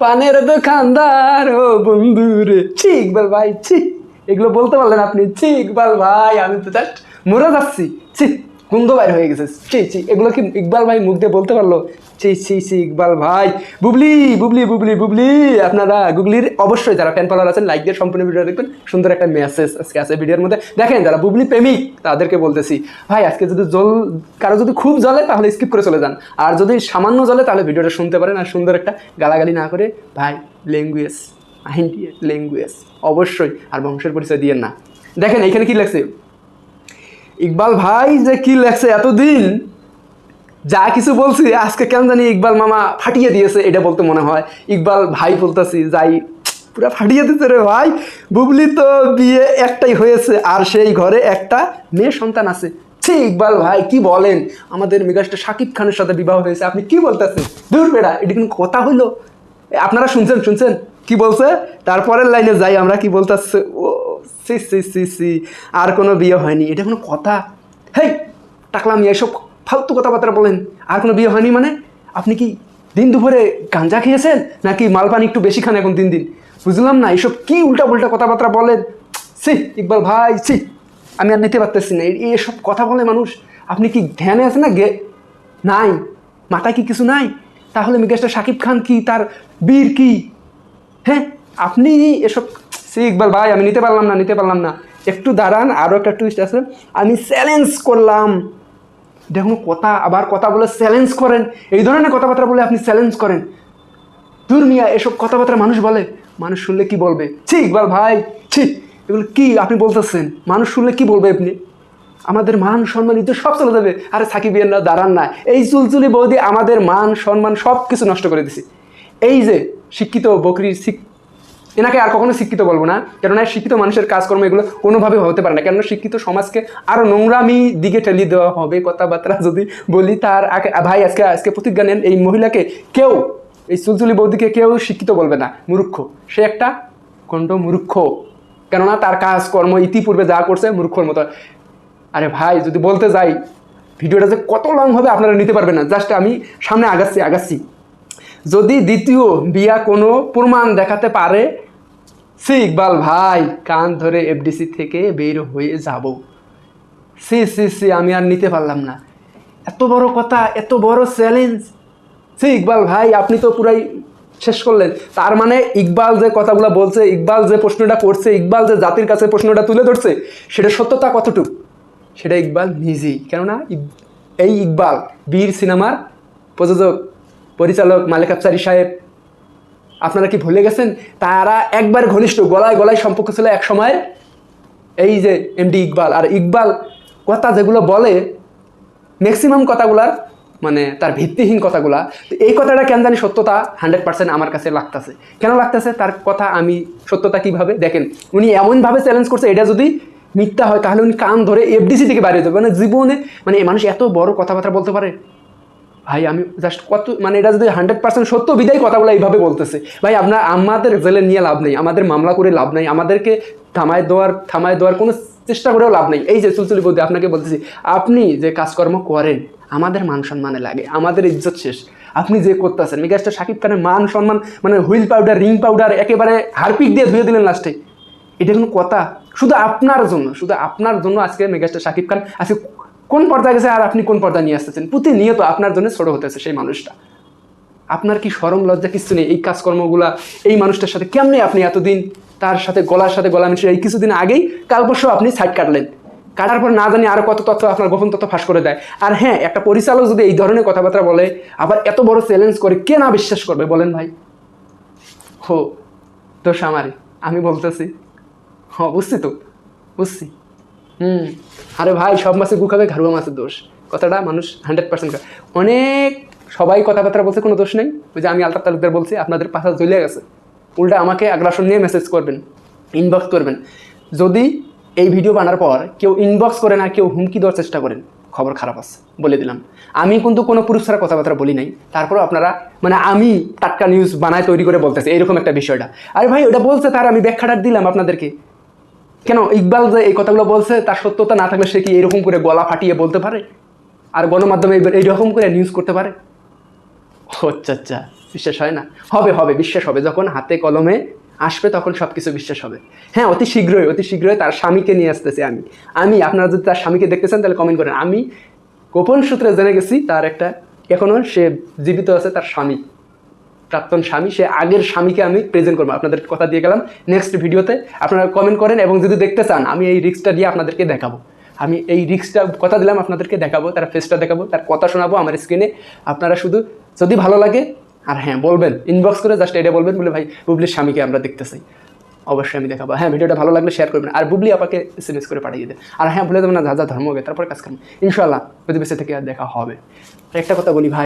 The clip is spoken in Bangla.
পানের দোকানদার ও বন্ধু রে, ছি ইকবাল ভাই ছি, এগুলো বলতে পারলেন আপনি? ছি ইকবাল ভাই, আমি তো জাস্ট মরে যাচ্ছি। ছি, গন্ধ বাইর হয়ে গেছে। ছি ছি, এগুলো কি ইকবাল ভাই মুখ দিয়ে বলতে পারলো? ছি ছি ছি ইকবাল ভাই। বুবলি বুবলি বুবলি বুবলি, আপনারা গুগলির অবশ্যই যারা ফ্যান ফলোয়ার আছেন লাইক দিয়ে সম্পূর্ণ ভিডিও দেখবেন। সুন্দর একটা মেসেজ আজকে আছে ভিডিওর মধ্যে। দেখেন যারা বুবলি প্রেমিক তাদেরকে বলতেছি, ভাই আজকে যদি কারো যদি খুব জ্বলে তাহলে স্কিপ করে চলে যান, আর যদি সামান্য জ্বলে তাহলে ভিডিওটা শুনতে পারেন। আর সুন্দর একটা গালাগালি না করে ভাই, ল্যাঙ্গুয়েজ ল্যাঙ্গুয়েজ অবশ্যই, আর বংশের পরিচয় দিয়েন না। দেখেন এইখানে কি লাগছে, ইকবাল ভাই যে কি লেখছে এতদিন যা কিছু বলছি, আজকে কেন জানি ইকবাল মামা ফাটিয়ে দিয়েছে এটা বলতে মনে হয়। ইকবাল ভাই বলতেছি যাই, পুরা ফাটিয়ে দিতে রে ভাই। বুবলি তো বিয়ে একটাই হয়েছে আর সেই ঘরে একটা মেয়ে সন্তান আছে। ছি ইকবাল ভাই কি বলেন, আমাদের মেগাস্টার শাকিব খানের সাথে বিবাহ হয়েছে, আপনি কি বলতেছেন? দূর বেড়া, এটা কিন্তু কথা হইলো? আপনারা শুনছেন কি বলছে? তারপরের লাইনে যাই আমরা, কি বলতেছে, ও সি সি সি সি, আর কোনো বিয়ে হয়নি, এটা কোনো কথা? হেই টাকলাম, এসব ফালতু কথাবার্তা বলেন। আর কোনো বিয়ে হয়নি মানে? আপনি কি দিন দুপুরে গাঁজা খেয়েছেন নাকি মালপানি একটু বেশি খান এখন দিন দিন? বুঝলাম না, এসব কি উল্টা পুল্টা কথাবার্তা বলেন। সি ইকবাল ভাই সি, আমি আর নিতে পারতেছি না এসব কথা বলে মানুষ। আপনি কি ধ্যানে আছে না নাই, মাথায় কি কিছু নাই? তাহলে মিগাস্টার শাকিব খান কি, তার বীর কি? হ্যাঁ আপনি এসব, সি ইকবাল ভাই আমি নিতে পারলাম না। একটু দাঁড়ান, আরও একটা টুইস্ট আছে। আমি চ্যালেঞ্জ করলাম, দেখুন কথা, আবার কথা বলে চ্যালেঞ্জ করেন, এই ধরনের কথাবার্তা বলে আপনি চ্যালেঞ্জ করেন। দূর মিয়া, এসব কথাবার্তা মানুষ বলে, মানুষ শুনলে কি বলবে? ছি ইকবাল ভাই ছি, এগুলো কি আপনি বলতেছেন? মানুষ শুনলে কি বলবে আপনি? আমাদের মান সম্মান তো সব চলে যাবে। আরে সাকিবিয়ানরা দাঁড়ান না, এই চুলচুলি বৌদি আমাদের মান সম্মান সব কিছু নষ্ট করে দিছে। এই যে শিক্ষিত বকরি, এনাকে আর কখনো শিক্ষিত বলবো না, কেননা শিক্ষিত মানুষের কাজকর্ম এগুলো কোনোভাবে হতে পারে না। কেননা শিক্ষিত সমাজকে আরও নোংরামি দিকে ঠেলিয়ে দেওয়া হবে কথাবার্তা যদি বলি। তার আগে ভাই আজকে প্রতিজ্ঞা নেন, এই মহিলাকে কেউ, এই চুলচুলি বৌদিকে কেউ শিক্ষিত বলবে না, মূর্খ। সে একটা কণ্ঠ মূর্খ, কেননা তার কাজকর্ম ইতিপূর্বে যা করছে মূর্খর মতো। আরে ভাই যদি বলতে যাই ভিডিওটা যে কত লং হবে আপনারা নিতে পারবেন না। জাস্ট আমি সামনে আগাচ্ছি। যদি দ্বিতীয় বিয়া কোনো প্রমাণ দেখাতে পারে, সি ইকবাল ভাই কান ধরে এফডিসি থেকে বের হয়ে যাব। সি আমি আর নিতে পারলাম না, এত বড় কথা, এত বড় চ্যালেঞ্জ। সি ইকবাল ভাই আপনি তো পুরাই শেষ করলেন। তার মানে ইকবাল যে কথাগুলো বলছে, ইকবাল যে প্রশ্নটা করছে, ইকবাল যে জাতির কাছে প্রশ্নটা তুলে ধরছে, সেটা সত্যতা কতটুকু সেটা ইকবাল নিজেই। কেননা এই ইকবাল বীর সিনেমার প্রযোজক পরিচালক মালেক আফসারি সাহেব, আপনারা কি ভুলে গেছেন? তারা একবার ঘনিষ্ঠ, গলায় সম্পর্ক ছিল এক সময়ের। এই যে এমডি ইকবাল, আর ইকবাল কথা যেগুলো বলে ম্যাক্সিমাম কথাগুলার মানে তার ভিত্তিহীন কথাগুলা। তো এই কথাটা কেন জানি সত্যতা 100% আমার কাছে লাগতেছে। কেন লাগতেছে তার কথা, আমি সত্যতা কীভাবে দেখেন, উনি এমনভাবে চ্যালেঞ্জ করছে, এটা যদি মিথ্যা হয় তাহলে উনি কান ধরে এফডিসি থেকে বাইরে যাবে। মানে জীবনে মানে মানুষ এত বড় কথাবার্তা বলতে পারে ভাই? আমি জাস্ট কত মানে এটা যদি 100% সত্য বিদায় কথাগুলো এইভাবে বলতেছে, ভাই আমাদের জেলে নিয়ে লাভ নেই, আমাদের মামলা করে লাভ নেই, আমাদেরকে থামায় দেওয়ার কোনো চেষ্টা করেও লাভ নেই। এই যে চুলচুলি বলতে আপনাকে বলতেছি, আপনি যে কাজকর্ম করেন আমাদের মান সম্মানে লাগে, আমাদের ইজ্জত শেষ। আপনি যে করতেছেন মেগাস্টার শাকিব খানের মান সম্মান মানে হুইল পাউডার, রিং পাউডার একেবারে হারপিক দিয়ে ধুয়ে দিলেন লাস্টে। এটা কোনো কথা? শুধু আপনার জন্য আজকে মেগাস্টার শাকিব খান আজকে কোন পর্দায় গেছে, আর আপনি কোন পর্দা নিয়ে আসতেছেন? প্রতিনিয়ত আপনার জন্য ছোট হতেছে সেই মানুষটা। আপনার কি শরম লজ্জা কিছু নেই? এই কাজকর্মগুলা এই মানুষটার সাথে কেমনে আপনি এতদিন তার সাথে গলার সাথে গলা মিশিয়ে, এই কিছুদিন আগেই কাল পরশু আপনি সাইড কাটলেন, কাটার পর না জানি আরো কত তথ্য আপনার গোপন তথ্য ফাঁস করে দেয়। আর হ্যাঁ, একটা পরিচালক যদি এই ধরনের কথাবার্তা বলে, আবার এত বড় চ্যালেঞ্জ করে, কে না বিশ্বাস করবে বলেন ভাই? হো দোষ আমারই, আমি বলতেছি। হ্যাঁ বুঝছি। আরে ভাই সব মাছে গু খাবে, ঘাড়ুয়া মাছের দোষ, কথাটা মানুষ 100% অনেক সবাই কথাবার্তা বলছে, কোনো দোষ নেই। ওই যে আমি আলতাফ তালুকদার বলছি, আপনাদের পাশা জ্বলে গেছে, উল্টা আমাকে আগ্রাসন নিয়ে মেসেজ করবেন, ইনবক্স করবেন। যদি এই ভিডিও বানার পর কেউ ইনবক্স করেন আর কেউ হুমকি দেওয়ার চেষ্টা করেন, খবর খারাপ আছে বলে দিলাম। আমি কিন্তু কোনো পুরুষ ছাড়া কথাবার্তা বলি নাই, তারপরেও আপনারা মানে আমি টাটকা নিউজ বানায় তৈরি করে বলতেছি এইরকম একটা বিষয়টা। আরে ভাই ওটা বলছে, তার আমি ব্যাখ্যাটা দিলাম আপনাদেরকে। কেন ইকবাল যে এই কথাগুলো বলছে তার সত্যতা না থাকলে সে কি এরকম করে গলা ফাটিয়ে বলতে পারে আর গণমাধ্যমে এইরকম করে নিউজ করতে পারে? আচ্ছা বিশ্বাস হয় না? হবে হবে, বিশ্বাস হবে। যখন হাতে কলমে আসবে তখন সব কিছু বিশ্বাস হবে। হ্যাঁ, অতি শীঘ্রই তার স্বামীকে নিয়ে আসতেছি আমি আপনারা যদি তার স্বামীকে দেখতে চান তাহলে কমেন্ট করেন। আমি গোপন সূত্রে জেনে গেছি তার একটা, এখনও সে জীবিত আছে, তার স্বামী, প্রাক্তন স্বামী, সে আগের স্বামীকে আমি প্রেজেন্ট করবো। আপনাদের কথা দিয়ে গেলাম, নেক্সট ভিডিওতে আপনারা কমেন্ট করেন এবং যদি দেখতে চান আমি এই রিক্সটা দিয়ে আপনাদেরকে দেখাবো। আমি এই রিক্সটা কথা দিলাম আপনাদেরকে দেখাবো, তার ফেসটা দেখাবো, তার কথা শোনাবো আমার স্ক্রিনে। আপনারা শুধু যদি ভালো লাগে, আর হ্যাঁ বলবেন, ইনবক্স করে জাস্ট এটা বলবেন, বলে ভাই বুবলির স্বামীকে আমরা দেখতে চাই, অবশ্যই আমি দেখাবো। হ্যাঁ, ভিডিওটা ভালো লাগলে শেয়ার করবেন, আর বুবলি আপাকে SMS করে পাঠিয়ে দেন। আর হ্যাঁ, ভুলে দেবেন না যা যা ধর্ম হবে তারপর কাজ করবেন, ইনশাআল্লাহ যদি বেঁচে থেকে আর দেখা হবে। একটা কথা বলি ভাই,